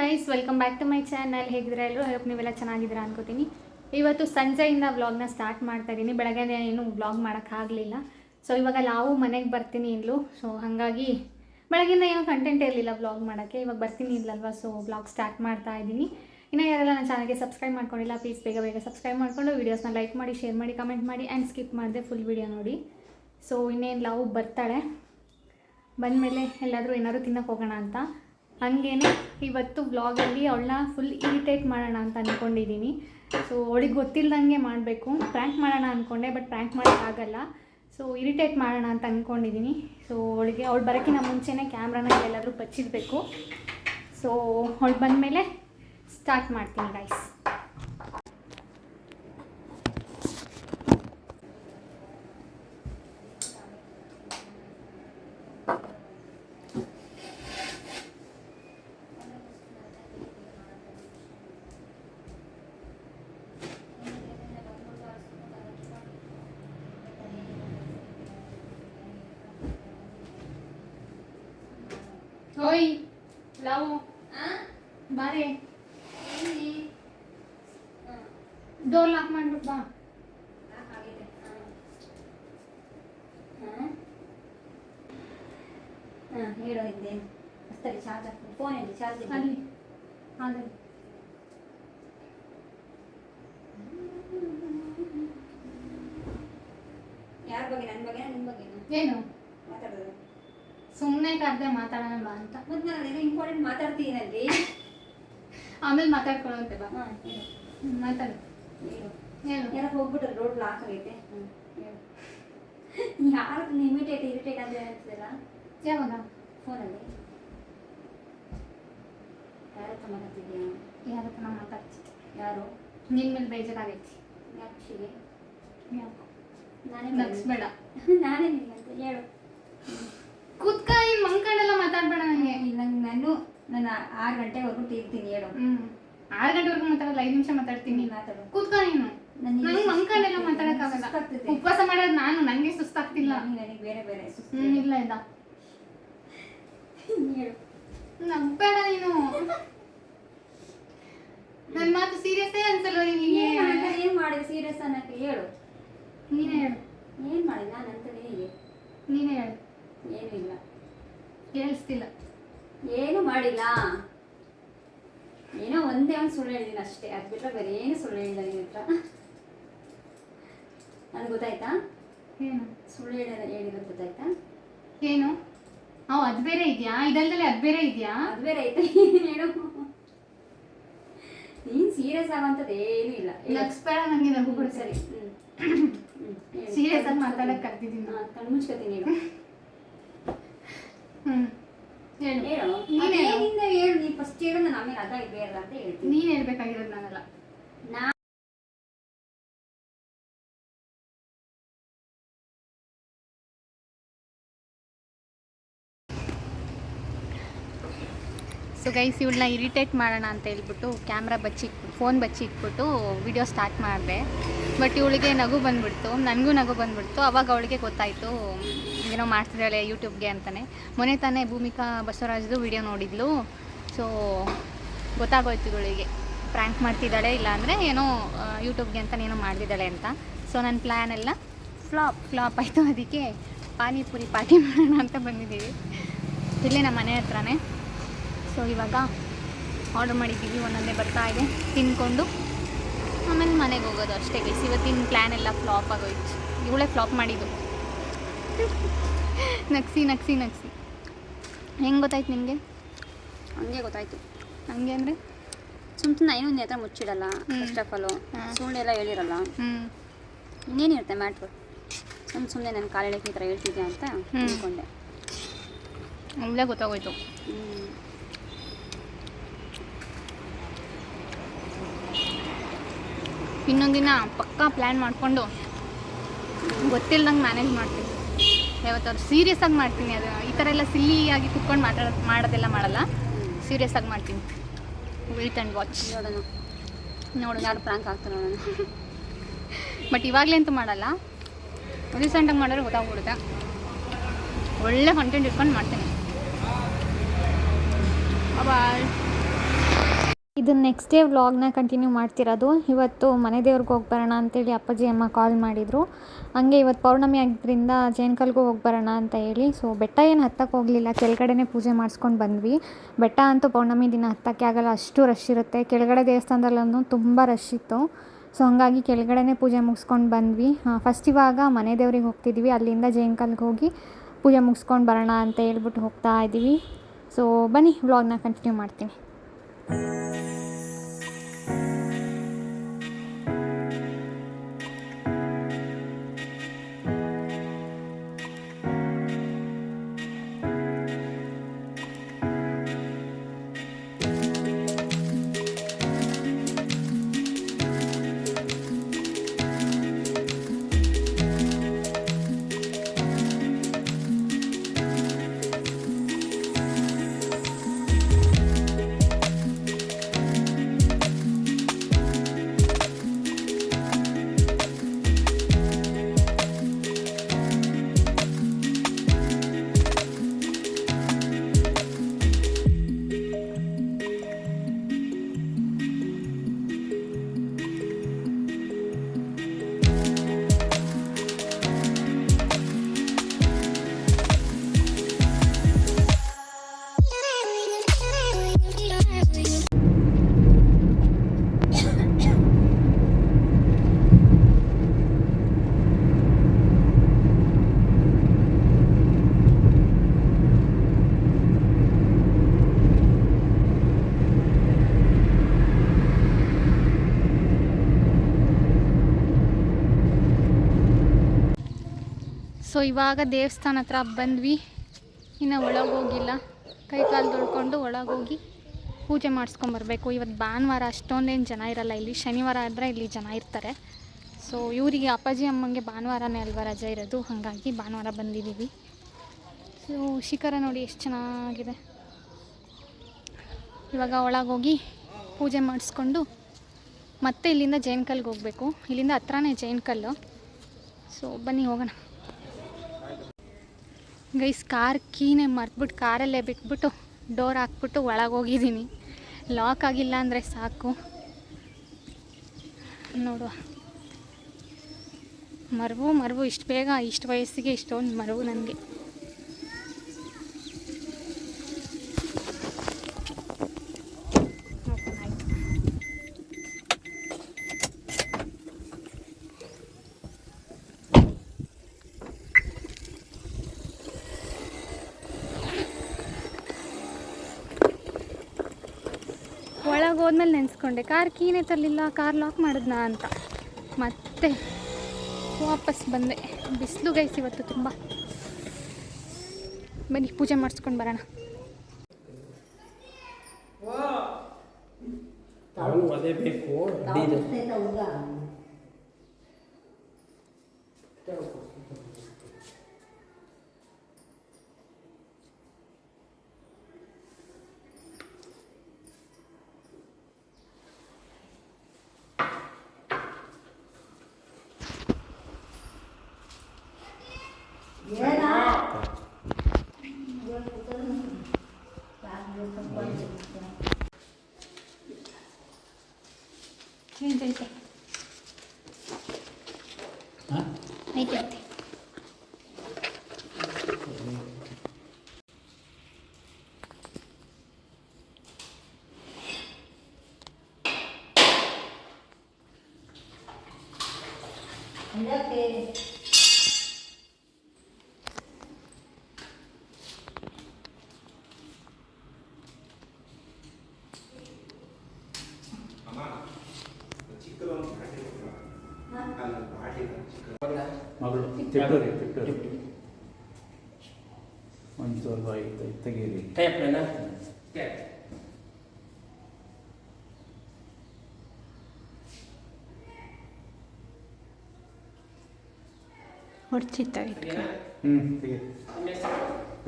Guys, welcome back to my channel. ಹೇಗಿದ್ರೆ ಎಲ್ಲರೂ hope ನೀವೆಲ್ಲ ಚೆನ್ನಾಗಿದ್ದೀರಾ ಅನ್ಕೋತೀನಿ. ಇವತ್ತು ಸಂಜೆಯಿಂದ ವ್ಲಾಗ್ನ ಸ್ಟಾರ್ಟ್ ಮಾಡ್ತಾ ಇದ್ದೀನಿ. ಬೆಳಗ್ಗೆ ಏನು ವ್ಲಾಗ್ ಮಾಡೋಕ್ಕಾಗಲಿಲ್ಲ. ಸೊ ಇವಾಗ ನಾವು ಮನೆಗೆ ಬರ್ತೀನಿ ಇಲ್ಲೂ. ಸೊ ಹಾಗಾಗಿ ಬೆಳಗ್ಗೆಯಿಂದ ಏನೂ ಕಂಟೆಂಟ್ ಇರಲಿಲ್ಲ ವ್ಲಾಗ್ ಮಾಡೋಕ್ಕೆ. ಇವಾಗ ಬರ್ತೀನಿ ಇಲ್ಲಲ್ವ, ಸೊ ವ್ಲಾಗ್ ಸ್ಟಾರ್ಟ್ ಮಾಡ್ತಾ ಇದ್ದೀನಿ. ಇನ್ನು ಯಾರೆಲ್ಲ ನನ್ನ ಚಾನಲ್ಗೆ ಸಬ್ಸ್ಕ್ರೈಬ್ ಮಾಡ್ಕೊಂಡಿಲ್ಲ, ಪ್ಲೀಸ್ ಬೇಗ ಬೇಗ ಸಬ್ಸ್ಕ್ರೈಬ್ ಮಾಡಿಕೊಂಡು ವೀಡಿಯೋಸ್ನ ಲೈಕ್ ಮಾಡಿ, ಶೇರ್ ಮಾಡಿ, ಕಮೆಂಟ್ ಮಾಡಿ ಆ್ಯಂಡ್ ಸ್ಕಿಪ್ ಮಾಡಿದೆ ಫುಲ್ ವೀಡಿಯೋ ನೋಡಿ. ಸೊ ಇನ್ನೇನು ನಾವು ಬರ್ತಾಳೆ, ಬಂದಮೇಲೆ ಎಲ್ಲಾದರೂ ಏನಾದರೂ ತಿನ್ನೋಕೆ ಹೋಗೋಣ ಅಂತ. ಹಂಗೇನೆ ಇವತ್ತು ವ್ಲಾಗಲ್ಲಿ ಅವಳನ್ನ ಫುಲ್ ಇರಿಟೇಟ್ ಮಾಡೋಣ ಅಂತ ಅಂದ್ಕೊಂಡಿದ್ದೀನಿ. ಸೊ ಅವಳಿಗೆ ಗೊತ್ತಿಲ್ಲದಂಗೆ ಮಾಡಬೇಕು, ಪ್ರ್ಯಾಂಕ್ ಮಾಡೋಣ ಅಂದ್ಕೊಂಡೆ, ಬಟ್ ಪ್ರ್ಯಾಂಕ್ ಮಾಡೋಕ್ಕಾಗಲ್ಲ. ಸೊ ಇರಿಟೇಟ್ ಮಾಡೋಣ ಅಂತ ಅಂದ್ಕೊಂಡಿದ್ದೀನಿ. ಸೊ ಅವಳು ಬರೋಕ್ಕಿಂತ ಮುಂಚೆನೇ ಕ್ಯಾಮ್ರಾನ ಎಲ್ಲಾದರೂ ಬಚ್ಚಿಡಬೇಕು. ಸೊ ಅವಳು ಬಂದಮೇಲೆ ಸ್ಟಾರ್ಟ್ ಮಾಡ್ತೀನಿ ಗೈಸ್. ಓಯ್ ಲಾವು ಬಾರೆ, ಡೋರ್ ಲಾಕ್ ಮಾಡ್ಬಿಟ್ಟು ಬಾ. ಹೇಳೋ ಹಿಂದೆ ಸರಿ, ಚಾರ್ಜ್ ಹಾಕ್ತೀನಿ. ಫೋನ್ ಇದೆ ಚಾರ್ಜ್ ಅಲ್ಲಿ ಹಾಗೆ ಯಾರ ಬಗ್ಗೆ? ನನ್ನ ಬಗ್ಗೆ ನಿನ್ನ ಬಗ್ಗೆ ಏನು ಮಾತಾಡೋದು? ಸುಮ್ಮನೆ ಕರೆದೆ ಮಾತಾಡೋಣ ಬಾ ಅಂತ. ಮತ್ತೆ ನಾನು ಏನೋ ಇಂಪಾರ್ಟೆಂಟ್ ಮಾತಾಡ್ತೀನಲ್ಲಿ, ಆಮೇಲೆ ಮಾತಾಡ್ಕೊಳ್ಳೋಂತೆ ಬಾ. ಮಾತಾಡು, ಹೇಳು. ಹೇಳು. ಯಾರಕ್ಕೆ ಹೋಗ್ಬಿಟ್ರೆ ರೋಡ್ ಲಾಕ್ ಆಗೈತೆ. ಯಾರು ಇಮಿಟೇಟ್ ಇರಿಟೇಟ್ ಅಂತ ಹೇಳ್ತಿದ್ದಲ್ಲ ಯಾವಾಗ? ಫೋನಲ್ಲಿ ಯಾರ ಹತ್ರ ಮಾತಾಡ್ತಿದ್ಯಾ? ಯಾರ ಹತ್ರ ಮಾತಾಡ್ತಿದ್ದೆ? ಯಾರು? ನಿನ್ನ ಮೇಲೆ ಬೇಜಾರಾಗೈತಿ. ಯಾಕ್ಷಿಗೆ ಯಾಕೋ ನಾನೇ ನಗ್ಸ್ಬೇಡ. ನಾನೇ ನಿಲ್ಲ ಅಂತ ಹೇಳು. ಕೂತ್ಕ, ಏನು ಮಂಕಂಡೆಲ್ಲ ಮಾತಾಡ್ಬೇಡ ನನಗೆ. ನಾನು 6 ಗಂಟೆವರೆಗೂ ತೀರ್ತೀನಿ. ಹೇಳು. 6 ಗಂಟೆವರೆಗೂ ಮಾತಾಡಲ್ಲ, 5 ನಿಮಿಷ ಮಾತಾಡ್ತೀನಿ. ಮಾತಾಡು. ಕೂತ್ಕ ನೀನು. ನಂಗೆ ಮಂಕಂಡೆಲ್ಲ ಮಾತಾಡಕ್ಕಾಗಲ್ಲ. ಉಪವಾಸ ಮಾಡೋದು ನಾನು, ನನಗೆ ಸುಸ್ತಾಗ್ತಿಲ್ಲ. ನನಗೆ ಬೇರೆ ಬೇರೆ ಇಲ್ಲ ಇದ್ದ. ಹೇಳು. ನಗ್ಬೇಡ ನೀನು. ನನ್ನ ಮಾತು ಸೀರಿಯಸ್ಸೇ ಅನ್ಸಲ್ವ ನಿನಗೆ? ಏನ್ ಮಾಡಿದೆ ಸೀರಿಯಸ್ ಅನ್ನಕ್ಕೆ? ಹೇಳು. ನೀನೇ ಹೇಳು. ಏನ್ ಮಾಡಿದ ನಾನಂತಲೇ ಹೇಗೆ? ನೀನೇ ಹೇಳು. ಏನೂ ಇಲ್ಲ. ಕೇಳಿಸ್ತಿಲ್ಲ. ಏನು ಮಾಡಿಲ್ಲ. ಏನೋ ಒಂದೇ ಒಂದು ಸುಳ್ಳು ಹೇಳಿದ್ದೀನಿ ಅಷ್ಟೇ, ಅದು ಬಿಟ್ಟರೆ ಬೇರೆ ಏನು ಸುಳ್ಳು ಹೇಳಿಲ್ಲ ನಿನ್ನ ಹತ್ರ. ನನಗೆ ಗೊತ್ತಾಯ್ತಾ? ಏನು ಸುಳ್ಳು ಹೇಳಿರೋದು ಗೊತ್ತಾಯ್ತಾ? ಏನು? ಅದು ಬೇರೆ ಇದೆಯಾ? ಇದಲ್ದಲೆ ಅದು ಬೇರೆ ಇದೆಯಾ? ಅದು ಬೇರೆ ಐತೆ. ಹೇಳು. ನೀನು ಸೀರಿಯಸ್ ಆಗೋಂಥದ್ದು ಏನೂ ಇಲ್ಲ. ನಗ್ಸ್ಬೇಡ, ನನಗೆ ನಗು ಬಿಡು. ಸರಿ. ಸೀರಿಯಸ್ ಆಗಿ ಮಾತಾಡಕ್ಕೆ ಕರ್ತಿದ್ದೀನಿ. ಕಣ್ಣು ಮುಚ್ಕೋತೀನಿ. ಹೇಳು. ಹೇಳು. ಹೇಳು. ನೀನೇ ಹೇಳು. ನೀನು ಫಸ್ಟ್ ಹೇಳು, ನಾನು ಆಮೇಲೆ ಅದ ಇದು ಬೇರೆ ಅಂತ ಹೇಳ್ತೀನಿ. ನೀನು ಹೇಳ್ಬೇಕಾಗಿರೋದು ನಾನಲ್ಲ. ಸೊ ಗೈಸ್, ಇವಳನ್ನ ಇರಿಟೇಟ್ ಮಾಡೋಣ ಅಂತ ಹೇಳ್ಬಿಟ್ಟು ಕ್ಯಾಮ್ರಾ ಫೋನ್ ಬಚ್ಚಿ ಇಟ್ಬಿಟ್ಟು ವಿಡಿಯೋ ಸ್ಟಾರ್ಟ್ ಮಾಡಿದೆ. ಬಟ್ ಇವಳಿಗೆ ನಗು ಬಂದುಬಿಡ್ತು, ನನಗೂ ನಗು ಬಂದುಬಿಡ್ತು. ಅವಾಗ ಅವಳಿಗೆ ಗೊತ್ತಾಯಿತು ಏನೋ ಮಾಡ್ತಿದ್ದಾಳೆ ಯೂಟ್ಯೂಬ್ಗೆ ಅಂತಲೇ. ಮೊನ್ನೆ ತಾನೇ ಭೂಮಿಕಾ ಬಸವರಾಜ್ದು ವಿಡಿಯೋ ನೋಡಿದ್ಲು. ಸೊ ಗೊತ್ತಾಗೋಯ್ತು ಇವಳಿಗೆ ಪ್ರ್ಯಾಂಕ್ ಮಾಡ್ತಿದ್ದಾಳೆ, ಇಲ್ಲಾಂದರೆ ಏನೋ ಯೂಟ್ಯೂಬ್ಗೆ ಅಂತಲೇ ಏನೋ ಮಾಡ್ತಿದ್ದಾಳೆ ಅಂತ. ಸೊ ನನ್ನ ಪ್ಲ್ಯಾನ್ ಎಲ್ಲ ಫ್ಲಾಪ್ ಆಯಿತು. ಅದಕ್ಕೆ ಪಾನಿಪುರಿ ಪಾರ್ಟಿ ಮಾಡೋಣ ಅಂತ ಬಂದಿದ್ದೀವಿ. ಇಲ್ಲೇ ನಮ್ಮ ಮನೆ ಹತ್ರನೇ. ಸೊ ಇವಾಗ ಆರ್ಡರ್ ಮಾಡಿದ್ದೀವಿ, ಒಂದೊಂದೇ ಬರ್ತಾ ಇದೆ, ತಿಂದ್ಕೊಂಡು ಆಮೇಲೆ ಮನೆಗೆ ಹೋಗೋದು ಅಷ್ಟೇ ಗೈಸ್. ಇವತ್ತಿನ ಪ್ಲ್ಯಾನ್ ಎಲ್ಲ ಫ್ಲಾಪ್ ಆಗೋಯ್ತು. ಇವಳೇ ಫ್ಲಾಪ್ ಮಾಡಿದ್ದು. ನಗ್ಸಿ ನಗ್ಸಿ ನಗ್ಸಿ. ಹೆಂಗೆ ಗೊತ್ತಾಯ್ತು ನಿಮಗೆ? ಹಂಗೆ ಗೊತ್ತಾಯ್ತು. ಹಂಗೆ ಅಂದರೆ ಸುಮ್ಮನೆ ಏನೋ ಒಂದು ಹತ್ರ ಮುಚ್ಚಿಡಲ್ಲ. ಫಸ್ಟ್ ಆಫ್ ಆಲು ಸುಳ್ಳೆಲ್ಲ ಹೇಳಿರಲ್ಲ. ಇನ್ನೇನಿರುತ್ತೆ ಮ್ಯಾಟ್ರು. ಸುಮ್ಮನೆ ನನ್ನ ಕಾಲೆಳಕ್ಕೆ ಈ ಥರ ಹೇಳ್ತಿದ್ದೆ ಅಂತ ಅಂದ್ಕೊಂಡೆ. ಒಳ್ಳೆ ಗೊತ್ತಾಗೋಯ್ತು. ಇನ್ನೊಂದು ದಿನ ಪಕ್ಕಾ ಪ್ಲ್ಯಾನ್ ಮಾಡಿಕೊಂಡು ಗೊತ್ತಿಲ್ದಂಗೆ ಮ್ಯಾನೇಜ್ ಮಾಡ್ತೀನಿ. ಯಾವತ್ತಾದ್ರು ಸೀರಿಯಸ್ ಆಗಿ ಮಾಡ್ತೀನಿ. ಅದು ಈ ಥರ ಎಲ್ಲ ಸಿಲ್ಲಿಯಾಗಿ ಕುತ್ಕೊಂಡು ಮಾಡೋದೆಲ್ಲ ಮಾಡಲ್ಲ, ಸೀರಿಯಸ್ ಆಗಿ ಮಾಡ್ತೀನಿ. Wait and watch. ನೋಡೋಣ ಯಾರು ಪ್ರ್ಯಾಂಕ್ ಆಗ್ತಾರೆ ನೋಡೋಣ. ಬಟ್ ಇವಾಗಲೇ ಅಂತೂ ಮಾಡಲ್ಲ, ರೀಸೆಂಟಾಗಿ ಮಾಡಿದ್ರೆ ಗೊತ್ತಾಗ್ಬಿಡುತ್ತೆ. ಒಳ್ಳೆ ಕಂಟೆಂಟ್ ಇಟ್ಕೊಂಡು ಮಾಡ್ತೀನಿ. ಬಾಯ್. ಇದನ್ನು ನೆಕ್ಸ್ಟ್ ಡೇ ವ್ಲಾಗ್ನ ಕಂಟಿನ್ಯೂ ಮಾಡ್ತಿರೋದು. ಇವತ್ತು ಮನೆ ದೇವ್ರಿಗೆ ಹೋಗಿ ಬರೋಣ ಅಂತೇಳಿ ಅಪ್ಪಾಜಿ ಅಮ್ಮ ಕಾಲ್ ಮಾಡಿದರು. ಹಂಗೆ ಇವತ್ತು ಪೌರ್ಣಮಿ ಆಗಿದ್ದರಿಂದ ಜೇನ್ಕಲ್ಗೂ ಹೋಗಿ ಬರೋಣ ಅಂತ ಹೇಳಿ. ಸೊ ಬೆಟ್ಟ ಏನು ಹತ್ತಕ್ಕೆ ಹೋಗಲಿಲ್ಲ, ಕೆಳಗಡೆನೇ ಪೂಜೆ ಮಾಡಿಸ್ಕೊಂಡು ಬಂದ್ವಿ. ಬೆಟ್ಟ ಅಂತೂ ಪೌರ್ಣಮಿ ದಿನ ಹತ್ತಕ್ಕೆ ಆಗಲ್ಲ, ಅಷ್ಟು ರಶ್ ಇರುತ್ತೆ. ಕೆಳಗಡೆ ದೇವಸ್ಥಾನದಲ್ಲೂ ತುಂಬ ರಶ್ ಇತ್ತು. ಸೊ ಹಾಗಾಗಿ ಕೆಳಗಡೆನೇ ಪೂಜೆ ಮುಗಿಸ್ಕೊಂಡು ಬಂದ್ವಿ. ಫಸ್ಟ್ ಇವಾಗ ಮನೆ ದೇವ್ರಿಗೆ ಹೋಗ್ತಿದ್ವಿ, ಅಲ್ಲಿಂದ ಜೇನ್ಕಲ್ಗೆ ಹೋಗಿ ಪೂಜೆ ಮುಗಿಸ್ಕೊಂಡು ಬರೋಣ ಅಂತ ಹೇಳ್ಬಿಟ್ಟು ಹೋಗ್ತಾ ಇದ್ದೀವಿ. ಸೊ ಬನ್ನಿ ವ್ಲಾಗ್ನ ಕಂಟಿನ್ಯೂ ಮಾಡ್ತೀನಿ. ಸೊ ಇವಾಗ ದೇವಸ್ಥಾನ ಹತ್ರ ಬಂದ್ವಿ, ಇನ್ನು ಒಳಗೋಗಿಲ್ಲ. ಕೈ ಕಾಲು ತೊಳ್ಕೊಂಡು ಒಳಗೋಗಿ ಪೂಜೆ ಮಾಡಿಸ್ಕೊಂಬರ್ಬೇಕು. ಇವತ್ತು ಭಾನುವಾರ ಅಷ್ಟೊಂದೇನು ಜನ ಇರಲ್ಲ ಇಲ್ಲಿ, ಶನಿವಾರ ಆದರೆ ಇಲ್ಲಿ ಜನ ಇರ್ತಾರೆ. ಸೊ ಇವರಿಗೆ ಅಪ್ಪಾಜಿ ಅಮ್ಮಂಗೆ ಭಾನುವಾರನೇ ಅಲ್ವಾ ರಜೆ ಇರೋದು, ಹಾಗಾಗಿ ಭಾನುವಾರ ಬಂದಿದ್ದೀವಿ. ಸೊ ಶಿಖರ ನೋಡಿ ಎಷ್ಟು ಚೆನ್ನಾಗಿದೆ. ಇವಾಗ ಒಳಗೋಗಿ ಪೂಜೆ ಮಾಡಿಸ್ಕೊಂಡು ಮತ್ತೆ ಇಲ್ಲಿಂದ ಜೇನ್ಕಲ್ಗೆ ಹೋಗಬೇಕು. ಇಲ್ಲಿಂದ ಹತ್ರನೇ ಜೇನ್ಕಲ್ಲು. ಸೊ ಬನ್ನಿ ಹೋಗೋಣ. ಗೈಸ್ ಕಾರ್ ಕೀನೇ ಮರ್ತ್ಬಿಟ್ಟು ಕಾರಲ್ಲೇ ಬಿಟ್ಬಿಟ್ಟು ಡೋರ್ ಹಾಕ್ಬಿಟ್ಟು ಒಳಗೆ ಹೋಗಿದ್ದೀನಿ. ಲಾಕ್ ಆಗಿಲ್ಲ ಅಂದರೆ ಸಾಕು. ನೋಡುವ, ಮರವು ಇಷ್ಟು ಬೇಗ, ಇಷ್ಟು ವಯಸ್ಸಿಗೆ ಇಷ್ಟೊಂದು ಮರವು ನನಗೆ. ಒಳಗೆ ಹೋದ್ಮೇಲೆ ನೆನೆಸ್ಕೊಂಡೆ ಕಾರ್ ಕೀನೇ ತರಲಿಲ್ಲ, ಕಾರ್ ಲಾಕ್ ಮಾಡಿದ್ನಾ ಅಂತ. ಮತ್ತೆ ವಾಪಸ್ ಬಂದೆ. ಬಿಸಿಲು ಗೈಸ್ ಇವತ್ತು ತುಂಬ. ಬನ್ನಿ ಪೂಜೆ ಮಾಡಿಸ್ಕೊಂಡು ಬರೋಣ. ಅದೇ ಬೇಕು. ಚೇಂಜ್ ಐತೆ ಐತೆ ಐತೆ. ಮಗಳು ತಿಟ್ಟೂರಿ ಒಂದು ಸ್ವಲ್ಪ ತೆಗೀರಿ. ಹೊಡ್ಚಿತ್ತ ತೆಗೀರಿ.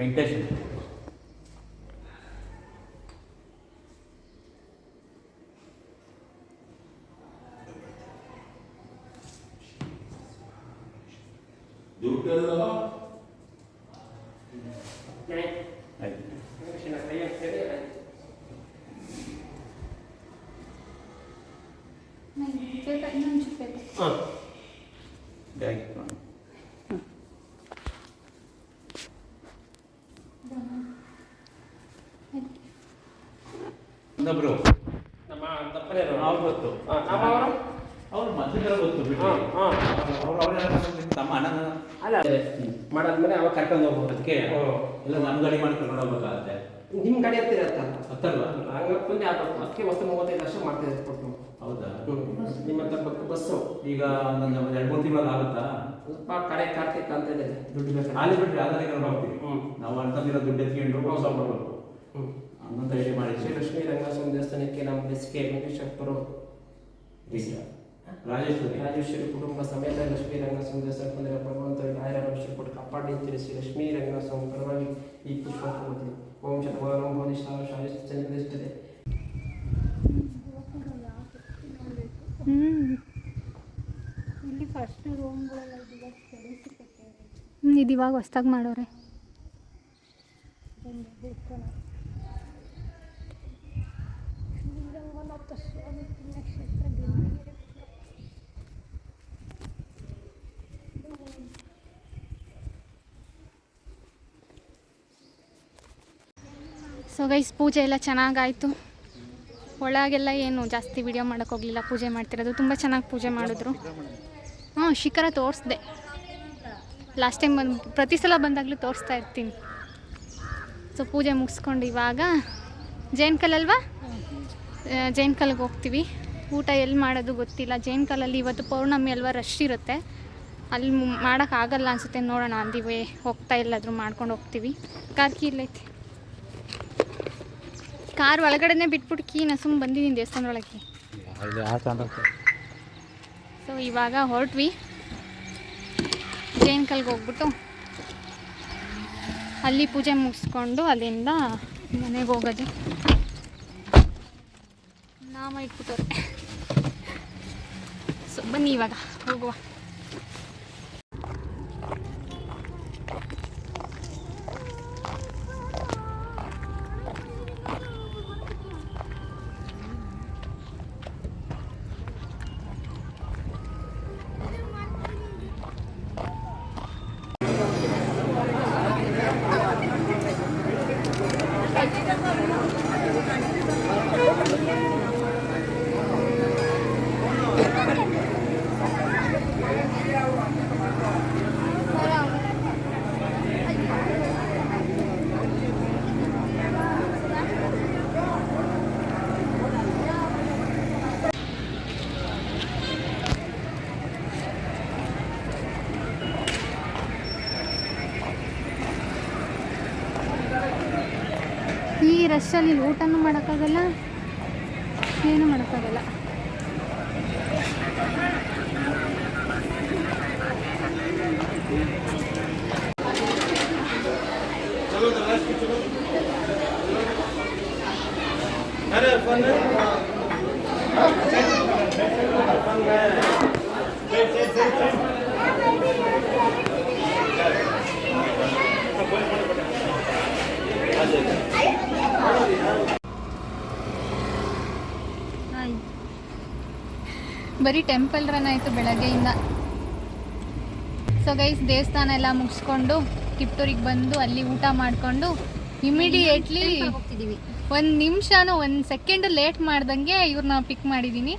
ವೆಂಕಟೇಶ್ ಇನ್ನೊಬ್ರು ನಮ್ಮ ತಪ್ಪನೇ ಅವ್ರು ಗೊತ್ತು ಅವ್ರು ಮೊದಲಿಂದ ಗೊತ್ತು ಬಿಟ್ಟು ತಮ್ಮ ಅಣ್ಣನ ಅಲ್ಲ ಮಾಡಾದ್ಮೇಲೆ ಅವಾಗ ಕರ್ಕೊಂಡು ಹೋಗ್ಬೋದು. ಅದಕ್ಕೆ ಎಲ್ಲ ನಮ್ಮ ಗಾಡಿ ಮಾಡಿ ಕರ್ಕೊಂಡು ಹೋಗ್ಬೇಕಾಗತ್ತೆ. ನಿಮ್ಮ ಗಾಡಿ ಹತ್ತಿರ ಹತ್ತಲ್ವಾ? ಹಂಗೆ ಮುಂದೆ ಆಗ್ಬೇಕು. ಅದಕ್ಕೆ ವಸ್ತು 35 ಲಕ್ಷ ಮಾಡ್ತಾ ಕೊಟ್ಟು. ಹೌದಾ? ನಿಮ್ಮ ಹತ್ರ ಬಸ್ಸು ಈಗ ಒಂದು 2-3 ತಿಂಗಳು ಆಗುತ್ತಾ? ಸ್ವಲ್ಪ ಕಡೆ ಕಾರ್ತಿಕ್ ಅಂತ ಇದೆ, ದುಡ್ಡು ಬೇಕು. ಅಲ್ಲಿ ಬಿಟ್ಟರೆ ಯಾವ್ದಾರ ಹೋಗ್ತೀವಿ ನಾವು ಅಂತಂದಿರೋ ದುಡ್ಡು ಎತ್ಕೊಂಡು ಹೋಗಿ ಬರ್ಬೇಕು ಹಂಗಂತ ಹೇಳಿ ಶ್ರೀ ಮಾಡಿದ್ವಿ. ಲಕ್ಷ್ಮೀ ರಂಗಸ್ವಾಮಿ ದೇವಸ್ಥಾನಕ್ಕೆ ನಮ್ಮ ಬೆಸ್ಗೆ ವೆಂಕಟೇಶ್ವರಪ್ಪರು ರಾಜೇಶ್ವರಿ ಕುಟುಂಬ ಸಮೇತ ಲಕ್ಷ್ಮೀ ರಂಗಸ್ವಾಮಿ ದೇವಸ್ಥಾನಕ್ಕೆ ಬಂದರೆ ಭಗವಂತರಿಗೆ ಆಯುರಾರೋಗ್ಯ ಕೊಟ್ಟು ಕಾಪಾಡಿ ತಿಳಿಸಿ ಲಕ್ಷ್ಮೀ ರಂಗಸ್ವಾಮಿ ಪರವಾಗಿ ಈ ಪುಷ್ಪ ಕೊಡ್ತೀವಿ. ಓಂ ಶತಮಾನಂ ಭವತಿ ಶಾಸ್ತ್ರಿಷ್ಠತೆ. ಇಲ್ಲಿ ಫಸ್ಟ್ ರೂಮ್ಗಳೆಲ್ಲ ಇದು ಇವಾಗ ಹೊಸ್ದಾಗಿ ಮಾಡೋರೆ. ಸೊ ಗೈಸ್ ಪೂಜೆ ಎಲ್ಲ ಚೆನ್ನಾಗಾಯಿತು. ಒಳಗೆಲ್ಲ ಏನು ಜಾಸ್ತಿ ವಿಡಿಯೋ ಮಾಡೋಕ್ಕೆ ಹೋಗಲಿಲ್ಲ. ಪೂಜೆ ಮಾಡ್ತಿರೋದು ತುಂಬ ಚೆನ್ನಾಗಿ ಪೂಜೆ ಮಾಡಿದ್ರು. ಶಿಖರ ತೋರಿಸ್ದೆ ಲಾಸ್ಟ್ ಟೈಮ್ ಪ್ರತಿ ಸಲ ಬಂದಾಗಲೂ ತೋರಿಸ್ತಾ ಇರ್ತೀನಿ. ಸೊ ಪೂಜೆ ಮುಗಿಸ್ಕೊಂಡು ಇವಾಗ ಜೈನ್ ಕಲ್ಲಲ್ವಾ, ಜೈನ್ ಕಲ್ಗೆ ಹೋಗ್ತೀವಿ. ಊಟ ಎಲ್ಲಿ ಮಾಡೋದು ಗೊತ್ತಿಲ್ಲ. ಜೈನ್ ಕಲ್ಲಲ್ಲಿ ಇವತ್ತು ಪೌರ್ಣಮಿ ಅಲ್ವಾ, ರಶ್ ಇರುತ್ತೆ. ಅಲ್ಲಿ ಮಾಡೋಕ್ಕಾಗಲ್ಲ ಅನಿಸುತ್ತೆ. ನೋಡೋಣ ಅಂದಿವೆ ಹೋಗ್ತಾ ಎಲ್ಲಾದರೂ ಮಾಡ್ಕೊಂಡು ಹೋಗ್ತೀವಿ. ಕಾರ್ ಕೀ ಇಲ್ಲೈತಿ. ಕಾರ್ ಒಳಗಡೆನೇ ಬಿಟ್ಬಿಟ್ಟು ಕೀನ ಸುಮ್ಮನೆ ಬಂದಿದ್ದೀನಿ ದೇವಸ್ಥಾನದೊಳಗೆ. ಸೊ ಇವಾಗ ಹೊರಟ್ವಿ. ಜೈನ್ ಕಲ್ಗೆ ಹೋಗ್ಬಿಟ್ಟು ಅಲ್ಲಿ ಪೂಜೆ ಮುಗಿಸ್ಕೊಂಡು ಅಲ್ಲಿಂದ ಮನೆಗೆ ಹೋಗೋದು. ನಾಮ ಇಟ್ಬಿಟ್ಟವ್ರೆ. ಸೊ ಬನ್ನಿ ಇವಾಗ ಹೋಗುವ. ಈ ರಶಲ್ಲಿ ಊಟನೂ ಮಾಡೋಕ್ಕಾಗಲ್ಲ, ಏನೂ ಮಾಡೋಕ್ಕಾಗಲ್ಲ. ಬರೀ ಟೆಂಪಲ್ ರನ್ ಆಯಿತು ಬೆಳಗ್ಗೆಯಿಂದ. ಸೊ ಗೈಸ್ ದೇವಸ್ಥಾನ ಎಲ್ಲ ಮುಗಿಸ್ಕೊಂಡು ಕಿಪ್ಟೂರಿಗೆ ಬಂದು ಅಲ್ಲಿ ಊಟ ಮಾಡಿಕೊಂಡು ಇಮಿಡಿಯೇಟ್ಲಿ ಹೋಗ್ತಿದ್ದೀವಿ. ಒಂದು ನಿಮಿಷನೂ ಒಂದು ಸೆಕೆಂಡು ಲೇಟ್ ಮಾಡ್ದಂಗೆ ಇವ್ರನ್ನ ಪಿಕ್ ಮಾಡಿದ್ದೀನಿ.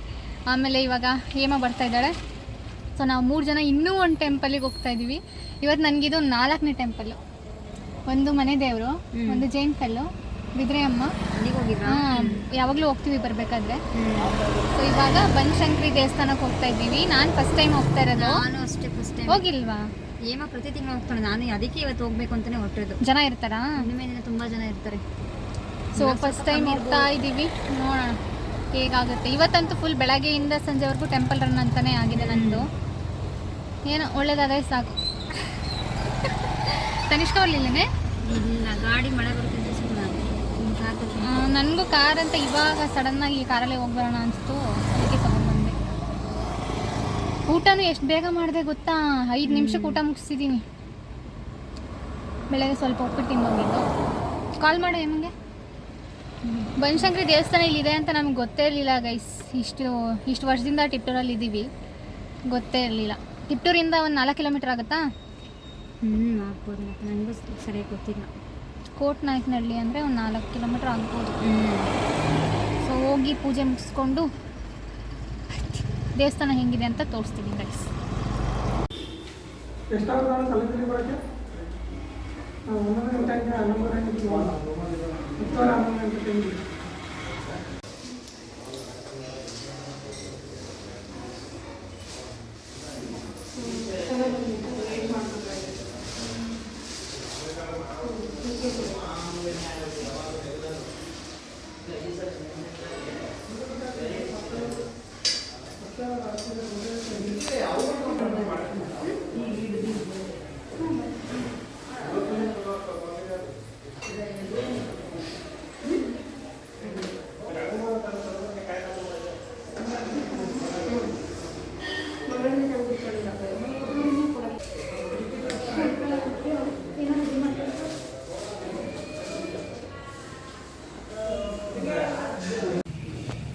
ಆಮೇಲೆ ಇವಾಗ ಹೇಮ ಬರ್ತಾ ಇದ್ದಾಳೆ. ಸೊ ನಾವು 3 ಜನ ಇನ್ನೂ ಒಂದು ಟೆಂಪಲಿಗೆ ಹೋಗ್ತಾ ಇದ್ದೀವಿ. ಇವತ್ತು ನನಗಿದು 4ನೇ ಟೆಂಪಲ್ಲು. ಒಂದು ಮನೆ ದೇವರು, ಒಂದು ಜೈನ್ ಕಲ್ಲು, ಬಿದ್ರೆ ಅಮ್ಮ. ಅಲ್ಲಿಗೆ ಹೋಗಿದ್ರಾ? ಯಾವಾಗಲೂ ಹೋಗ್ತೀವಿ ಬರಬೇಕಾದ್ರೆ. ಸೊ ಇವಾಗ ಬನಶಂಕರಿ ದೇವಸ್ಥಾನಕ್ಕೆ ಹೋಗ್ತಾ ಇದ್ದೀವಿ. ನಾನು ಫಸ್ಟ್ ಟೈಮ್ ಹೋಗ್ತಾ ಇರೋದು. ನಾನು ಅಷ್ಟೇ ಫಸ್ಟ್ ಟೈಮ್. ಹೋಗಿಲ್ವಾ? ಏಮ ಪ್ರತಿ ತಿಂಗಳು ಹೋಗ್ತಾಳೆ. ನಾನು ಅದಕ್ಕೆ ಇವತ್ತು ಹೋಗ್ಬೇಕು ಅಂತಾನೆ ಹೊರಟಿರೋದು. ಜನ ಇರ್ತಾರಾ? ಹುಣ್ಣಿಮೆ ದಿನ ತುಂಬ ಜನ ಇರ್ತಾರೆ. ಸೊ ಫಸ್ಟ್ ಟೈಮ್ ಹೋಗ್ತಾ ಇದ್ದೀವಿ, ನೋಡೋಣ ಹೇಗಾಗುತ್ತೆ. ಇವತ್ತಂತೂ ಫುಲ್ ಬೆಳಗ್ಗೆಯಿಂದ ಸಂಜೆವರೆಗೂ ಟೆಂಪಲ್ ರನ್ ಅಂತಲೇ ಆಗಿದೆ ನಂದು. ಏನೋ ಒಳ್ಳೇದಾದರೆ ಸಾಕು. ತನಿಷ್ಕ ಬರ್ಲಿಲ್ಲನೇ? ಇಲ್ಲ, ಗಾಡಿ ಮಳೆ ಬರುತ್ತೆ ನನಗೂ ಕಾರ್ ಅಂತ ಇವಾಗ ಸಡನ್ನಾಗಿ ಕಾರಲ್ಲೇ ಹೋಗ್ಬರೋಣ ಅನಿಸ್ತು, ಅದಕ್ಕೆ ತಗೊಂಡ್ಬಂದೆ. ಊಟನೂ ಎಷ್ಟು ಬೇಗ ಮಾಡಿದೆ ಗೊತ್ತಾ? 5 ನಿಮಿಷಕ್ಕೆ ಊಟ ಮುಗಿಸಿದ್ದೀನಿ. ಬೆಳಗ್ಗೆ ಸ್ವಲ್ಪ ಉಪ್ಪಿಟ್ಟು ತಿನ್ನೋಗಿದ್ದು. ಕಾಲ್ ಮಾಡು ನಿಮಗೆ. ಬನಶಂಕರಿ ದೇವಸ್ಥಾನ ಇಲ್ಲಿದೆ ಅಂತ ನಮ್ಗೆ ಗೊತ್ತೇ ಇರಲಿಲ್ಲ ಗೈಸ್. ಇಷ್ಟು ವರ್ಷದಿಂದ ಟಿಪ್ಟೂರಲ್ಲಿ ಇದ್ದೀವಿ, ಗೊತ್ತೇ ಇರಲಿಲ್ಲ. ಟಿಪ್ಟೂರಿಂದ ಒಂದು 4 ಕಿಲೋಮೀಟ್ರ್ ಆಗುತ್ತಾ? ಆಗ್ಬೋದು, ನನಗೂ ಸರಿಯಾಗಿ ಗೊತ್ತಿಲ್ಲ. ಕೋಟ್ನಾಯಕನಹಳ್ಳಿ ಅಂದರೆ ಒಂದು 4 ಕಿಲೋಮೀಟ್ರ್ ಆಗ್ಬೋದು. ಸೊ ಹೋಗಿ ಪೂಜೆ ಮುಗಿಸ್ಕೊಂಡು ದೇವಸ್ಥಾನ ಹೆಂಗಿದೆ ಅಂತ ತೋರಿಸ್ತೀನಿ ಗೈಸ್. ಎಷ್ಟಾಗುತ್ತೆ ಕಲಿತಲ್ಲಿ ಬರೋಕ್ಕೆ? 11 ಗಂಟೆಗೆ 11 ಗಂಟೆಗೆ 11 ಗಂಟೆಗೆ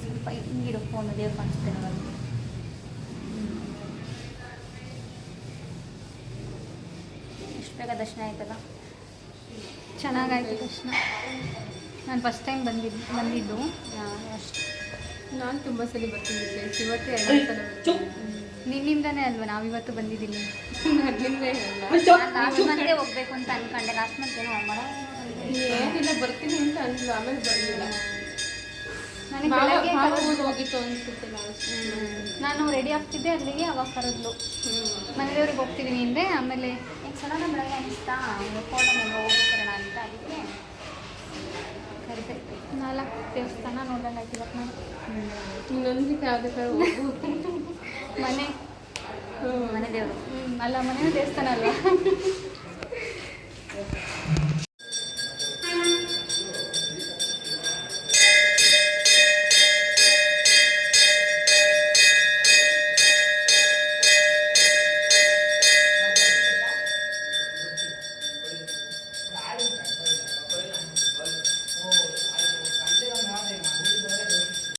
ಸ್ವಲ್ಪ ಹಿಂಗಿಡು ಫೋನು ದೇವ್ರು ಕಾಣಿಸುತ್ತೆ ನೋಡಿ. ಎಷ್ಟು ಬೇಗ ದರ್ಶನ ಆಯ್ತಲ್ಲ. ಚೆನ್ನಾಗಾಯ್ತು ದರ್ಶನ. ನಾನು ಫಸ್ಟ್ ಟೈಮ್ ಬಂದಿದ್ದು. ಅಷ್ಟು ನಾನು ತುಂಬ ಸಲ ಬರ್ತಿದ್ದೆ, ಇವತ್ತೇ 5 ಸಲ ನಿನ್ನಿಂದನೇ ಅಲ್ವಾ ನಾವಿವತ್ತು ಬಂದಿದ್ದೀನಿ. ಅಲ್ಲಿಂದೇ ಅಲ್ಲ, ಲಾಸ್ಟ್ ಮಂತೇ ಹೋಗ್ಬೇಕು ಅಂತ ಅನ್ಕೊಂಡೆ. ಲಾಸ್ಟ್ ಮಂತ್ ಏನೋ ಮಾಡೋ ಏನಿಲ್ಲ ಬರ್ತೀನಿ ಅಂತ ಅಂದ್ಲು, ಆಮೇಲೆ ಬರಲಿಲ್ಲ. ನನಗೆ ಬೆಳಗ್ಗೆ ಹೋಗಿತ್ತು ಅನ್ಸುತ್ತೆ ಲಾಸ್ಟ್. ನಾನು ರೆಡಿ ಆಗ್ತಿದ್ದೆ ಅಲ್ಲಿಗೆ, ಅವಾಗ ಕರೆದ್ಲು ಮನೆದೇವ್ರಿಗೆ ಹೋಗ್ತಿದ್ದೀನಿ ಅಂದರೆ. ಆಮೇಲೆ ಸಡನ್ ಬೆಳಗ್ಗೆ ಅನಿಸ್ತಾ ಫೋಟೋ ಹೋಗ್ಬೇಕಲ್ಲ ಅಂತ ಅದಕ್ಕೆ ಕರೆದೆ. 4 ದೇವಸ್ಥಾನ ನೋಡ್ದಂಗೆ ಆಯ್ತು ಇವತ್ತು ನಾನು. ಇನ್ನೊಂದಿಗೆ ಯಾವುದಕ್ಕೆ ಹೋಗು. ಮನೆ ಮನೆ ದೇವರು ಅಲ್ಲ, ಮನೆ ದೇವಸ್ಥಾನ ಅಲ್ವಾ.